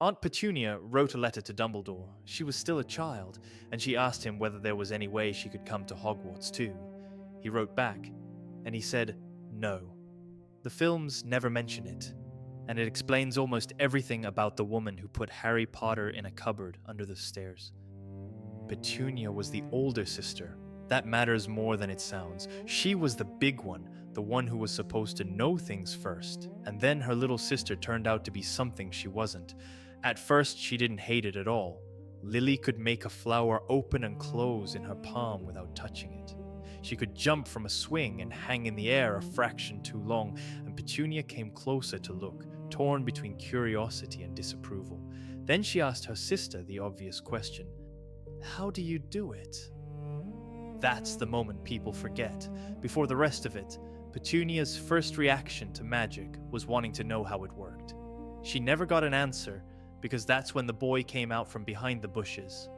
Aunt Petunia wrote a letter to Dumbledore. She was still a child, and she asked him whether there was any way she could come to Hogwarts too. He wrote back, and he said, no. The films never mention it, and it explains almost everything about the woman who put Harry Potter in a cupboard under the stairs. Petunia was the older sister. That matters more than it sounds. She was the big one, the one who was supposed to know things first, and then her little sister turned out to be something she wasn't. At first, she didn't hate it at all. Lily could make a flower open and close in her palm without touching it. She could jump from a swing and hang in the air a fraction too long, and Petunia came closer to look, torn between curiosity and disapproval. Then she asked her sister the obvious question, "How do you do it?" That's the moment people forget. Before the rest of it, Petunia's first reaction to magic was wanting to know how it worked. She never got an answer, because that's when the boy came out from behind the bushes.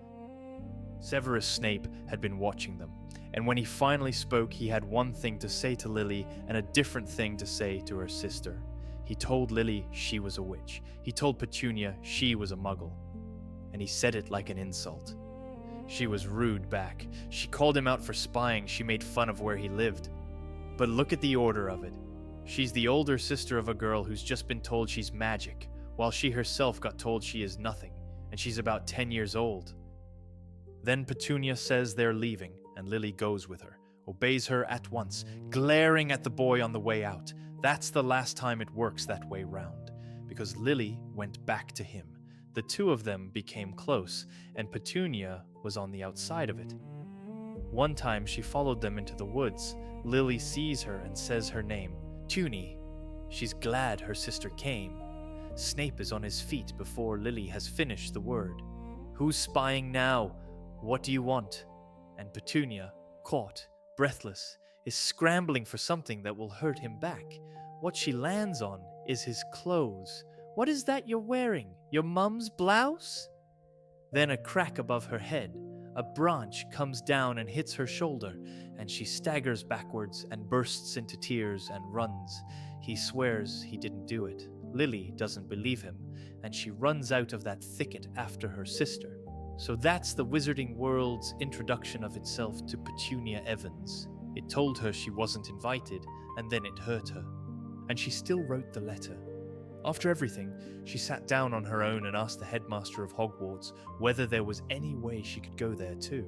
Severus Snape had been watching them, and when he finally spoke, he had one thing to say to Lily and a different thing to say to her sister. He told Lily she was a witch. He told Petunia she was a muggle. And he said it like an insult. She was rude back. She called him out for spying. She made fun of where he lived. But look at the order of it. She's the older sister of a girl who's just been told she's magic, while she herself got told she is nothing, and she's about 10 years old. Then Petunia says they're leaving, and Lily goes with her, obeys her at once, glaring at the boy on the way out. That's the last time it works that way round, because Lily went back to him. The two of them became close, and Petunia was on the outside of it. One time she followed them into the woods. Lily sees her and says her name, Tunie. She's glad her sister came. Snape is on his feet before Lily has finished the word. Who's spying now? What do you want? And Petunia, caught, breathless, is scrambling for something that will hurt him back. What she lands on is his clothes. What is that you're wearing? Your mum's blouse? Then a crack above her head. A branch comes down and hits her shoulder, and she staggers backwards and bursts into tears and runs. He swears he didn't do it. Lily doesn't believe him, and she runs out of that thicket after her sister. So that's the wizarding world's introduction of itself to Petunia Evans. It told her she wasn't invited, and then it hurt her. And she still wrote the letter. After everything, she sat down on her own and asked the headmaster of Hogwarts whether there was any way she could go there too.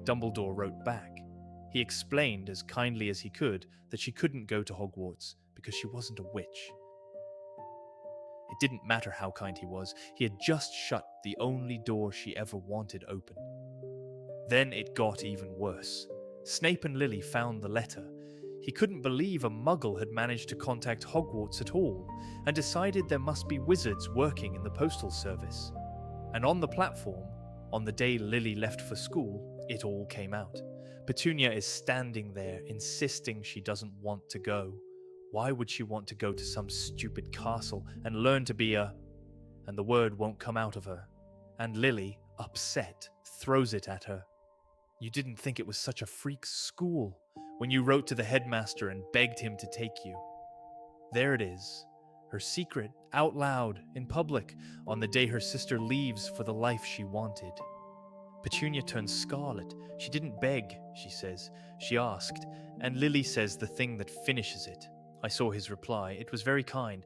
Dumbledore wrote back. He explained as kindly as he could that she couldn't go to Hogwarts because she wasn't a witch. It didn't matter how kind he was, he had just shut the only door she ever wanted open. Then it got even worse. Snape and Lily found the letter. He couldn't believe a muggle had managed to contact Hogwarts at all, and decided there must be wizards working in the postal service. And on the platform, on the day Lily left for school, it all came out. Petunia is standing there, insisting she doesn't want to go. Why would she want to go to some stupid castle and learn to be a... And the word won't come out of her. And Lily, upset, throws it at her. You didn't think it was such a freak's school when you wrote to the headmaster and begged him to take you. There it is, her secret, out loud, in public, on the day her sister leaves for the life she wanted. Petunia turns scarlet. She didn't beg, she says. She asked, and Lily says the thing that finishes it. I saw his reply. It was very kind.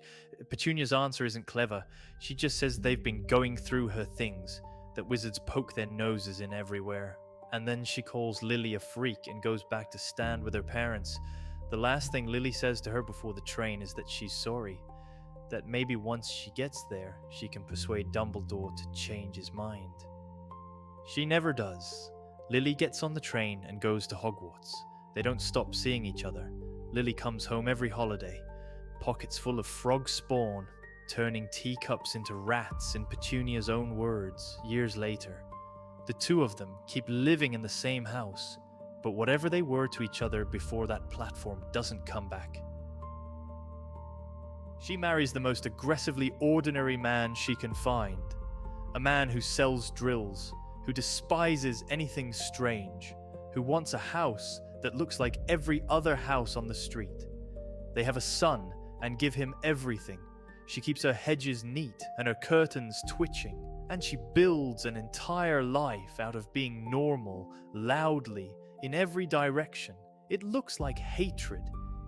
Petunia's answer isn't clever. She just says they've been going through her things, that wizards poke their noses in everywhere. And then she calls Lily a freak and goes back to stand with her parents. The last thing Lily says to her before the train is that she's sorry, that maybe once she gets there, she can persuade Dumbledore to change his mind. She never does. Lily gets on the train and goes to Hogwarts. They don't stop seeing each other. Lily comes home every holiday, pockets full of frog spawn, turning teacups into rats in Petunia's own words, years later. The two of them keep living in the same house, but whatever they were to each other before that platform doesn't come back. She marries the most aggressively ordinary man she can find, a man who sells drills, who despises anything strange, who wants a house that looks like every other house on the street. They have a son and give him everything. She keeps her hedges neat and her curtains twitching, and she builds an entire life out of being normal, loudly, in every direction. It looks like hatred.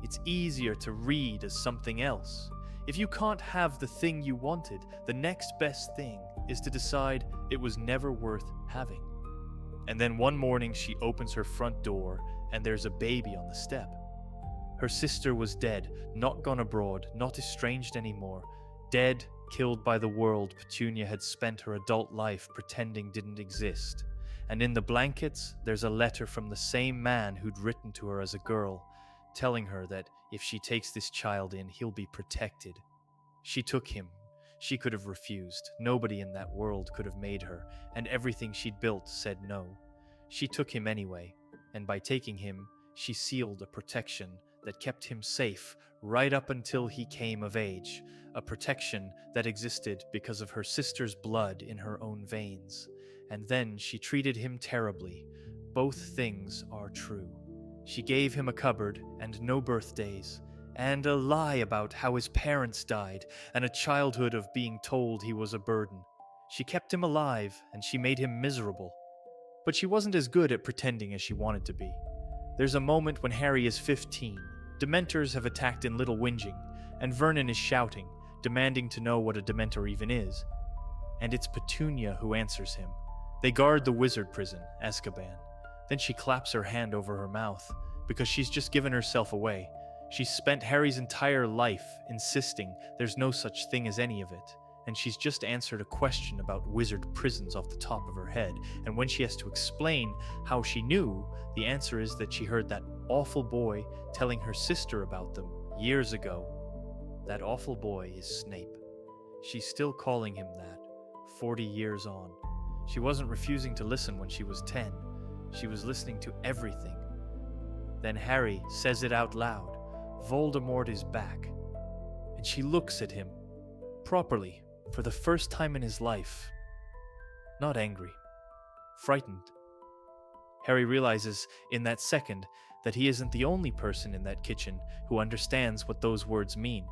It's easier to read as something else. If you can't have the thing you wanted, the next best thing is to decide it was never worth having. And then one morning she opens her front door and there's a baby on the step. Her sister was dead, not gone abroad, not estranged anymore. Dead, killed by the world Petunia had spent her adult life pretending didn't exist. And in the blankets, there's a letter from the same man who'd written to her as a girl, telling her that if she takes this child in, he'll be protected. She took him. She could have refused. Nobody in that world could have made her, and everything she'd built said no. She took him anyway, and by taking him, she sealed a protection that kept him safe right up until he came of age, a protection that existed because of her sister's blood in her own veins. And then she treated him terribly. Both things are true. She gave him a cupboard and no birthdays, and a lie about how his parents died, and a childhood of being told he was a burden. She kept him alive, and she made him miserable. But she wasn't as good at pretending as she wanted to be. There's a moment when Harry is 15. Dementors have attacked in Little Whinging, and Vernon is shouting, demanding to know what a Dementor even is. And it's Petunia who answers him. They guard the wizard prison, Azkaban. Then she claps her hand over her mouth, because she's just given herself away. She's spent Harry's entire life insisting there's no such thing as any of it, and she's just answered a question about wizard prisons off the top of her head, and when she has to explain how she knew, the answer is that she heard that awful boy telling her sister about them years ago. That awful boy is Snape. She's still calling him that, 40 years on. She wasn't refusing to listen when she was 10. She was listening to everything. Then Harry says it out loud. Voldemort is back. And she looks at him, properly, for the first time in his life. Not angry. Frightened. Harry realizes in that second that he isn't the only person in that kitchen who understands what those words mean.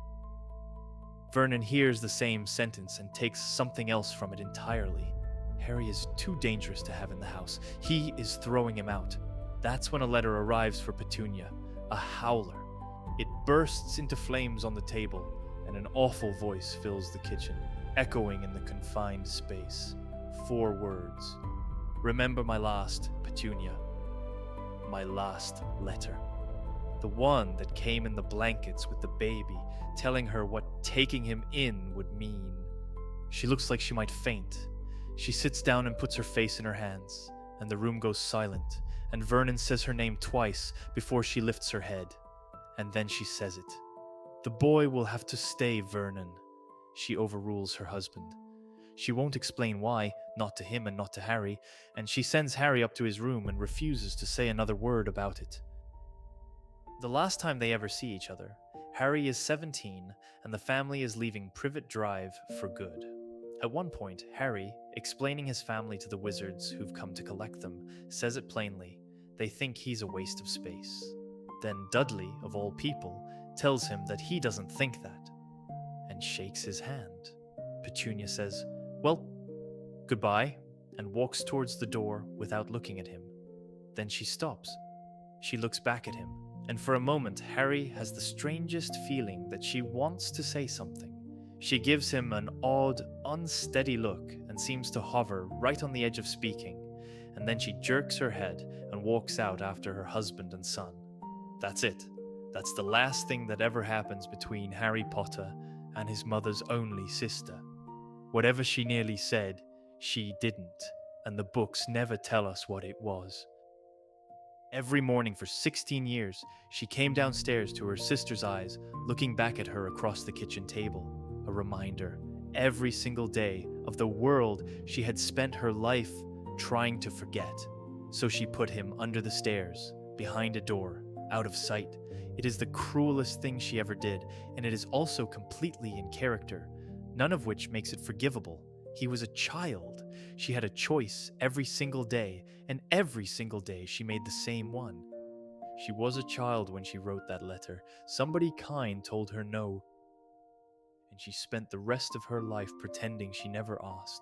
Vernon hears the same sentence and takes something else from it entirely. Harry is too dangerous to have in the house. He is throwing him out. That's when a letter arrives for Petunia, a howler. It bursts into flames on the table, and an awful voice fills the kitchen, echoing in the confined space. 4 words. Remember my last, Petunia. My last letter. The one that came in the blankets with the baby, telling her what taking him in would mean. She looks like she might faint. She sits down and puts her face in her hands, and the room goes silent, and Vernon says her name twice before she lifts her head. And then she says it. The boy will have to stay, Vernon. She overrules her husband. She won't explain why, not to him and not to Harry, and she sends Harry up to his room and refuses to say another word about it. The last time they ever see each other, Harry is 17 and the family is leaving Privet Drive for good. At one point, Harry, explaining his family to the wizards who've come to collect them, says it plainly. They think he's a waste of space. Then Dudley, of all people, tells him that he doesn't think that, and shakes his hand. Petunia says, "Well, goodbye," and walks towards the door without looking at him. Then she stops. She looks back at him, and for a moment Harry has the strangest feeling that she wants to say something. She gives him an odd, unsteady look and seems to hover right on the edge of speaking, and then she jerks her head and walks out after her husband and son. That's it. That's the last thing that ever happens between Harry Potter and his mother's only sister. Whatever she nearly said, she didn't, and the books never tell us what it was. Every morning for 16 years, she came downstairs to her sister's eyes, looking back at her across the kitchen table. A reminder, every single day, of the world she had spent her life trying to forget. So she put him under the stairs, behind a door, out of sight. It is the cruelest thing she ever did, and it is also completely in character, none of which makes it forgivable. He was a child. She had a choice every single day, and every single day she made the same one. She was a child when she wrote that letter. Somebody kind told her no, and she spent the rest of her life pretending she never asked.